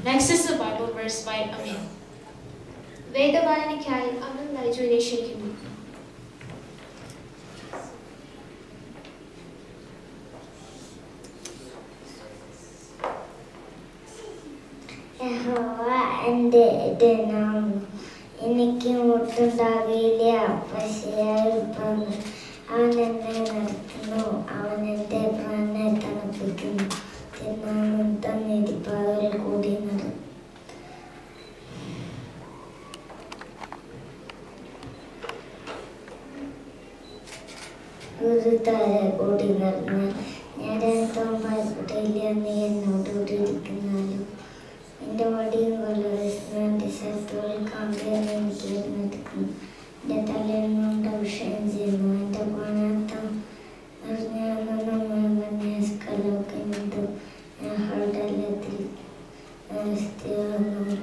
Next is the Bible verse by Amin. വേദവായനയ്ക്കായി അവൻ നയിച്ചുവിനെ ക്ഷണിക്കുന്നു. യഹോവ എൻ്റെ ഇടയനാകുന്നു, എനിക്ക് മുട്ടുണ്ടാകില്ല. പശയായി അവൻ എന്നെ നടത്തുന്നു, അവൻ എൻ്റെ പ്രാണനെ തണുപ്പിക്കുന്നു. തിന്നാമത്തം നീതിപ്പാതയിൽ കൂടി നടത്തും. ഗുരുതാരെ കൂടി നടന്നാൽ ഞാൻ രക്തവും ഭയപ്പെട്ടില്ല. നീ എന്നോടുകൂടി ഇരിക്കുന്നാലും എൻ്റെ വടിയും കൊലവെന്റെ ശത്രുവിൽ കാമ്പിയെന്ന് എനിക്ക് നടക്കുന്നു. എൻ്റെ തലയിൽ നിന്നുകൊണ്ട് അഭിഷേകം ചെയ്യുന്നു. എൻ്റെ പണത്തം സ്കലൊക്കെ ഞാൻ ഹൃദയത്തിൽ സ്ഥിരന്നു.